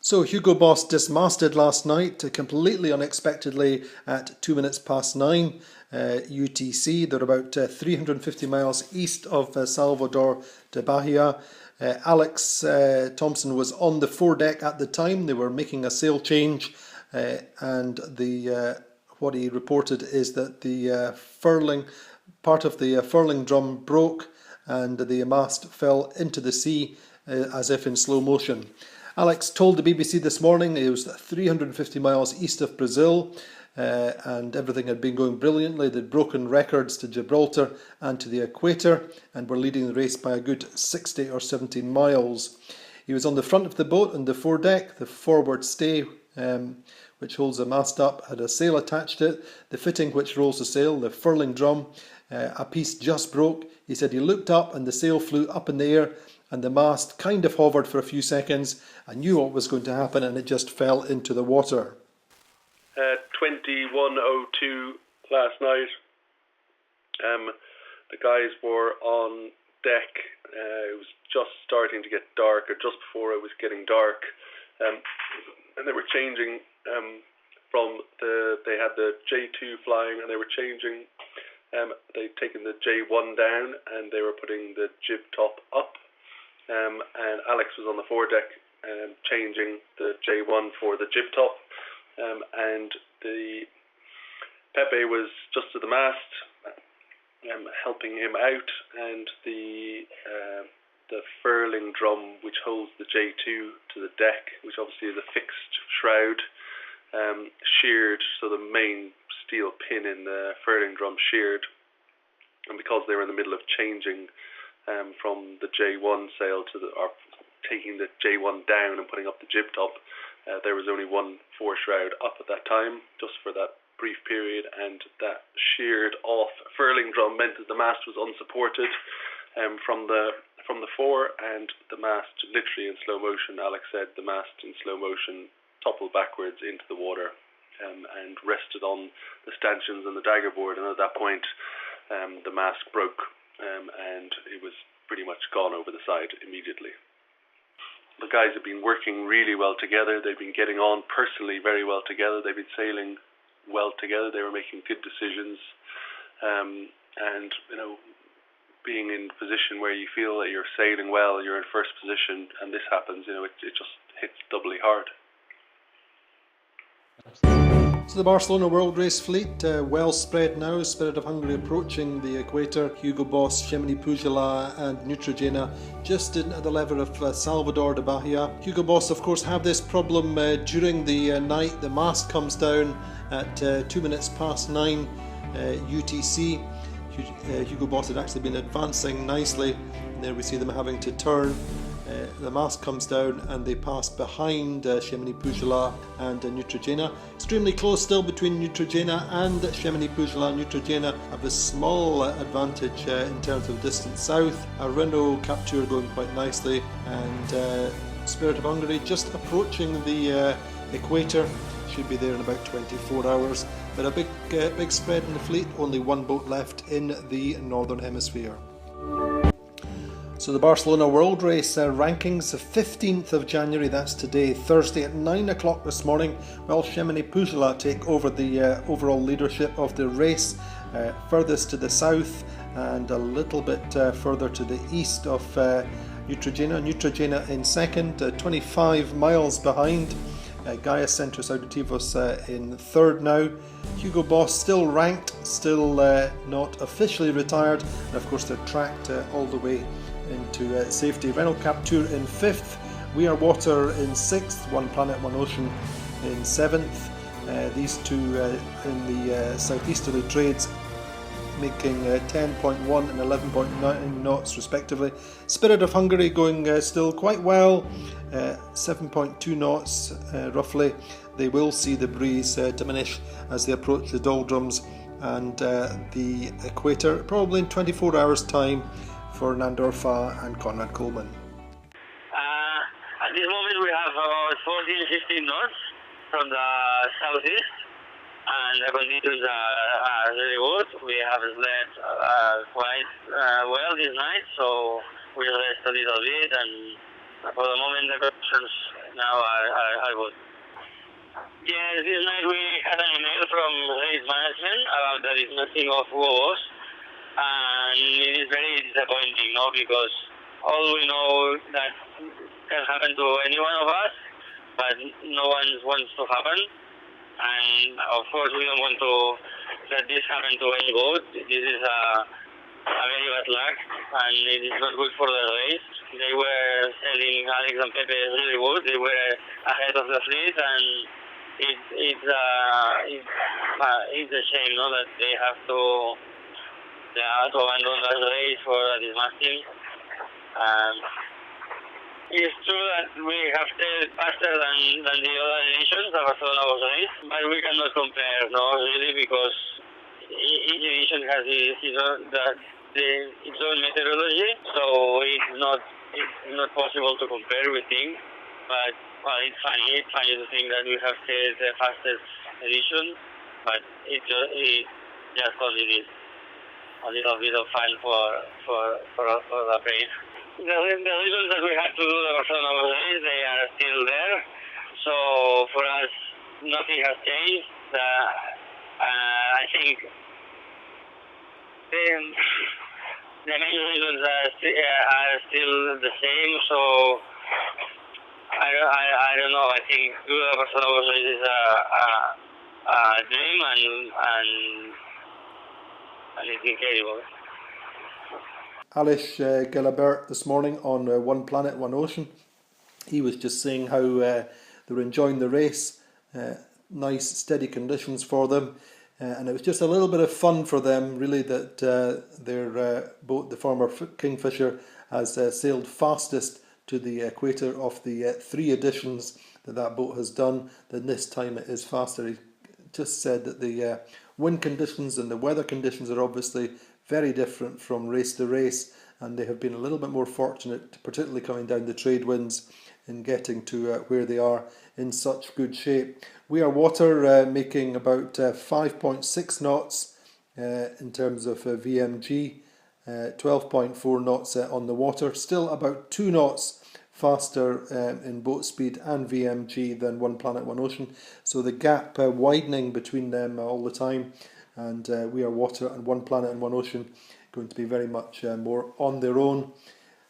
So Hugo Boss dismasted last night completely unexpectedly at 2 minutes past 9 UTC. They're about 350 miles east of Salvador de Bahia. Alex Thompson was on the foredeck at the time. They were making a sail change, and what he reported is that the part of the furling drum broke and the mast fell into the sea as if in slow motion. Alex told the BBC this morning it was 350 miles east of Brazil, and everything had been going brilliantly. They'd broken records to Gibraltar and to the equator and were leading the race by a good 60 or 70 miles. He was on the front of the boat on the foredeck. The forward stay, which holds the mast up, had a sail attached to it. The fitting which rolls the sail, the furling drum, a piece just broke. He said he looked up and the sail flew up in the air, and the mast kind of hovered for a few seconds. I knew what was going to happen, and it just fell into the water. 21:02 last night. The guys were on deck. It was just starting to get dark, or just before it was getting dark, and they were changing they had the J2 flying, and they were changing. They'd taken the J1 down, and they were putting the jib top up. And Alex was on the foredeck changing the J1 for the jib top, and the Pepe was just to the mast, helping him out, and the furling drum, which holds the J2 to the deck, which obviously is a fixed shroud, sheared, so the main steel pin in the furling drum sheared, and because they were in the middle of changing from the J1 sail or taking the J1 down and putting up the jib top, there was only one foreshroud up at that time, just for that brief period, and that sheared off furling drum meant that the mast was unsupported from the fore, and the mast literally in slow motion. Alex said the mast in slow motion toppled backwards into the water and rested on the stanchions and the daggerboard, and at that point the mast broke. And it was pretty much gone over the side immediately. The guys have been working really well together. They've been getting on personally very well together. They've been sailing well together. They were making good decisions. And, being in a position where you feel that you're sailing well, you're in first position, and this happens, it just hits doubly hard. So the Barcelona World Race fleet, well spread now, Spirit of Hungary approaching the equator, Hugo Boss, Gemini Pujala and Neutrogena just in at the level of Salvador de Bahia. Hugo Boss of course have this problem during the night. The mast comes down at 2 minutes past 9 UTC. Hugo Boss had actually been advancing nicely, and there we see them having to turn. The mast comes down and they pass behind Gemini Pujala and Neutrogena. Extremely close still between Neutrogena and Gemini Pujala. Neutrogena have a small advantage in terms of distance south. A Renault Captur going quite nicely, and Spirit of Hungary just approaching the equator. Should be there in about 24 hours. But a big spread in the fleet, only one boat left in the Northern Hemisphere. So the Barcelona World Race rankings, the 15th of January, that's today, Thursday at 9 o'clock this morning. Well, Gemini Pujala take over the overall leadership of the race, furthest to the south and a little bit further to the east of Neutrogena. Neutrogena in second, 25 miles behind. Gaia Centros Auditivos in third now. Hugo Boss still ranked, still not officially retired, and of course they're tracked all the way into safety. Renault Captur in 5th, We Are Water in 6th, One Planet, One Ocean in 7th. These two in the southeasterly trades making 10.1 and 11.9 knots respectively. Spirit of Hungary going still quite well, 7.2 knots roughly. They will see the breeze diminish as they approach the doldrums and the equator, probably in 24 hours time for Nandor Fa and Conrad Coleman. At this moment we have about 14-15 knots from the southeast, and the conditions are really good. We have slept quite well this night, so we rest a little bit, and For the moment, the conditions now are good. Yes, this night we had an email from race management about the dismantling of WOs, and it is very disappointing, no? Because all we know that can happen to any one of us, but no one wants to happen. And of course, we don't want to let this happen to any boat. This is a very bad luck, and it is not good for the race. They were selling Alex and Pepe really good. They were ahead of the fleet, and it's a shame, no, that they have to abandon the race for a dismantling. It's true that we have stayed faster than the other editions, the Barcelona World Race, but we cannot compare, no, really, because each edition has its own methodology, so it's not possible to compare, we think. But well, it's funny to think that we have stayed the fastest edition, but it just only is a little bit of fun for the race. The reasons that we had to do the Barcelona World Race, they are still there. So for us, nothing has changed. I think the main reasons are still the same. So I don't know. I think do the Barcelona World Race is a dream, and it's incredible. Alish Gilabert this morning on One Planet, One Ocean. He was just saying how they were enjoying the race, nice steady conditions for them, and it was just a little bit of fun for them really that their boat, the former Kingfisher, has sailed fastest to the equator of the 3 editions that boat has done. Then this time it is faster. He just said that the wind conditions and the weather conditions are obviously very different from race to race, and they have been a little bit more fortunate, particularly coming down the trade winds, in getting to where they are in such good shape. We are water making about 5.6 knots in terms of VMG, 12.4 knots on the water, still about 2 knots faster in boat speed and VMG than One Planet, One Ocean. So the gap widening between them all the time. And We Are Water and One Planet and One Ocean going to be very much more on their own.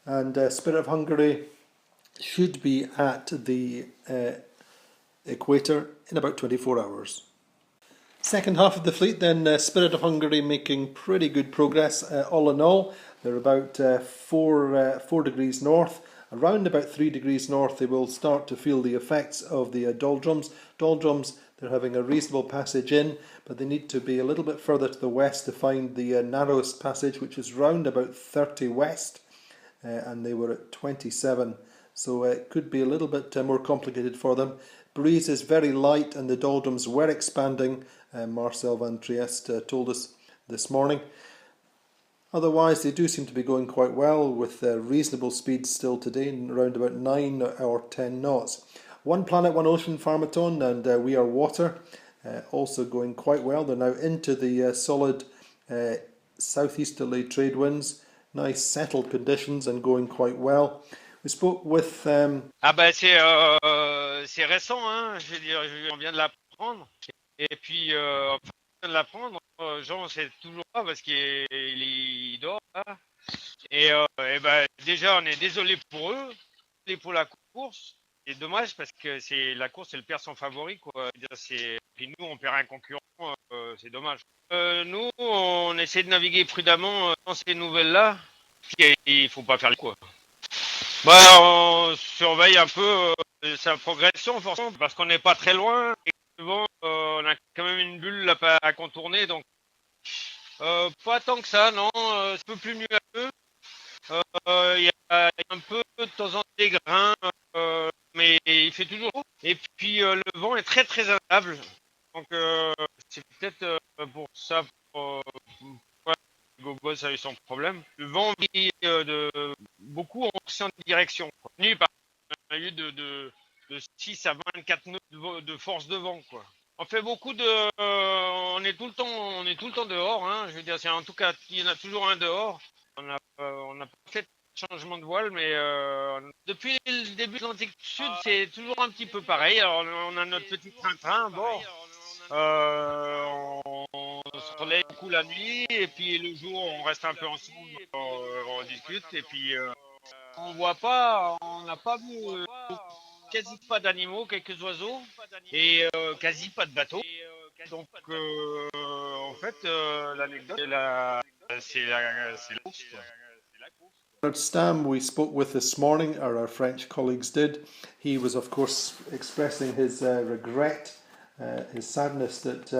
And Spirit of Hungary should be at the equator in about 24 hours. Second half of the fleet then, Spirit of Hungary making pretty good progress. All in all, they're about 4 degrees north. Around about 3 degrees north, they will start to feel the effects of the doldrums. Doldrums, they're having a reasonable passage in, but they need to be a little bit further to the west to find the narrowest passage, which is round about 30 west, and they were at 27. So it could be a little bit more complicated for them. Breeze is very light, and the doldrums were expanding. Marcel van Trieste told us this morning. Otherwise, they do seem to be going quite well with reasonable speeds still today, around about 9 or 10 knots. One Planet, One Ocean, Pharmaton, and We Are Water also going quite well. They're now into the solid southeasterly trade winds, nice settled conditions and going quite well. We spoke with... c'est récent, hein, je veux dire, on vient de l'apprendre. Et puis, on vient de l'apprendre, Jean sait toujours pas parce qu'il dort là. Et déjà, on est désolé pour eux, et pour la course. C'est dommage parce que la course, elle perd son favori, quoi. Puis nous, on perd un concurrent, c'est dommage. Nous, on essaie de naviguer prudemment dans ces nouvelles-là. Puis, il faut pas faire les quoi. On surveille un peu sa progression, forcément, parce qu'on n'est pas très loin. Et souvent, on a quand même une bulle là à contourner, donc pas tant que ça, non. C'est un peu plus mieux à eux. Il y a un peu de temps en temps des grains, mais il fait toujours chaud. Et puis le vent est très très instable. Donc c'est peut-être pour ça Gogos a eu son problème. Le vent vit beaucoup en option de direction. On a eu de 6 à 24 nœuds de force de vent, quoi. On fait beaucoup on est tout le temps dehors, hein. Je veux dire, c'est en tout cas, il y en a toujours un dehors. On n'a pas fait changement de voile, mais depuis le début de l'Atlantique Sud, c'est toujours un petit peu pareil. Alors, on a notre petit train-train, bon, on se relaye beaucoup la nuit, et puis le jour, on reste un peu ensemble, on discute, et puis on n'a pas vu quasi pas d'animaux, quelques oiseaux, et quasi pas de bateaux. Donc, en fait, l'anecdote, c'est la course, quoi. Stam we spoke with this morning, or our French colleagues did, he was of course expressing his regret, his sadness that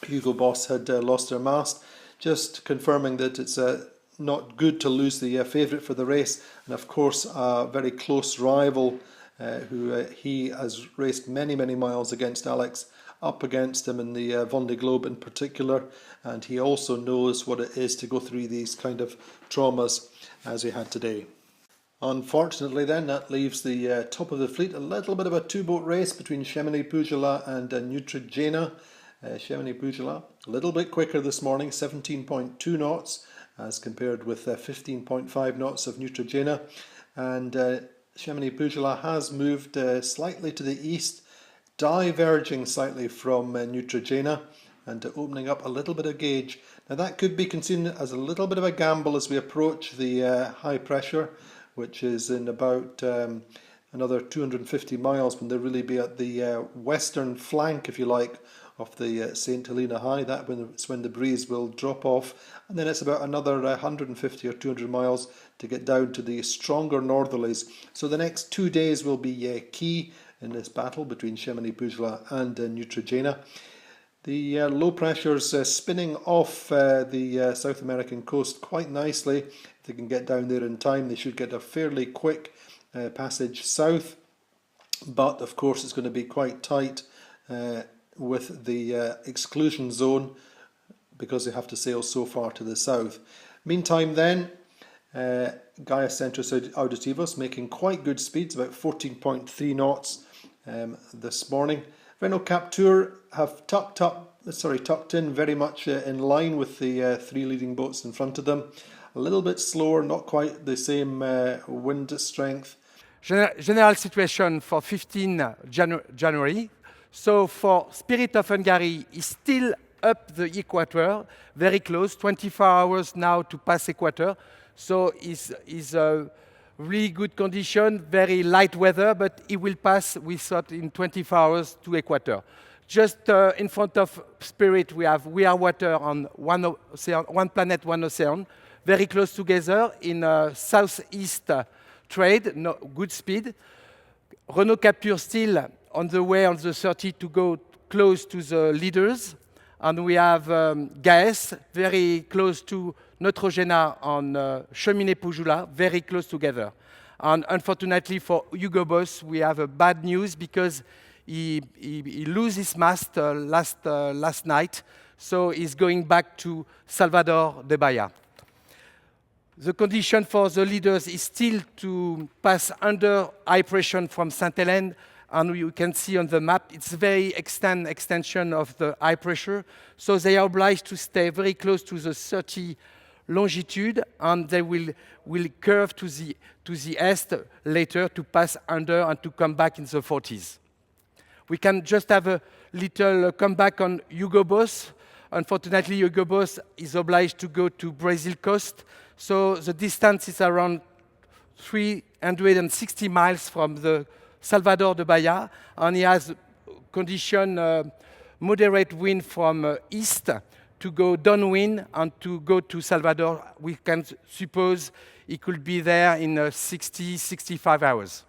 Hugo Boss had lost their mast, just confirming that it's not good to lose the favourite for the race, and of course a very close rival who he has raced many miles against, Alex, up against him in the Vendée Globe in particular, and he also knows what it is to go through these kind of traumas as we had today. Unfortunately then, that leaves the top of the fleet a little bit of a two-boat race between Chamonix-Pujola and Neutrogena. Chamonix-Pujola a little bit quicker this morning, 17.2 knots as compared with 15.5 knots of Neutrogena, and Chamonix-Pujola has moved slightly to the east, diverging slightly from Neutrogena and opening up a little bit of gauge. Now that could be considered as a little bit of a gamble as we approach the high pressure, which is in about another 250 miles, when they'll really be at the western flank, if you like, of the St. Helena High. That's when the breeze will drop off, and then it's about another 150 or 200 miles to get down to the stronger northerlies. So the next 2 days will be key in this battle between Chamonix-Pujola and Neutrogena. The low pressures spinning off the South American coast quite nicely. If they can get down there in time, they should get a fairly quick passage south, but of course it's going to be quite tight with the exclusion zone because they have to sail so far to the south. Meantime then, Gaia Centris Auditivos making quite good speeds, about 14.3 knots this morning. Renault Captur have tucked in very much in line with the three leading boats in front of them. A little bit slower, not quite the same wind strength. General situation for 15 January. So for Spirit of Hungary is still up the equator, very close, 24 hours now to pass equator. So is a really good condition, very light weather, but it will pass, we thought, in 24 hours to equator. Just in front of Spirit, we are water on one ocean, one planet, one ocean, very close together in southeast trade, no, good speed. Renault Captur still on the way on the 30 to go close to the leaders. And we have Gaes very close to Neutrogena on Chamonix-Pujola, very close together. And unfortunately for Hugo Boss, we have a bad news because he lose his mast last night, so he's going back to Salvador de Bahia. The condition for the leaders is still to pass under high pressure from St. Helene, and you can see on the map, it's very extension of the high pressure, so they are obliged to stay very close to the 30 longitude, and they will curve to the east later to pass under and to come back in the 40s. We can just have a little comeback on Hugo Boss. Unfortunately, Hugo Boss is obliged to go to Brazil coast, so the distance is around 360 miles from the Salvador de Bahia, and he has condition moderate wind from east to go downwind and to go to Salvador. We can suppose he could be there in 60-65 hours.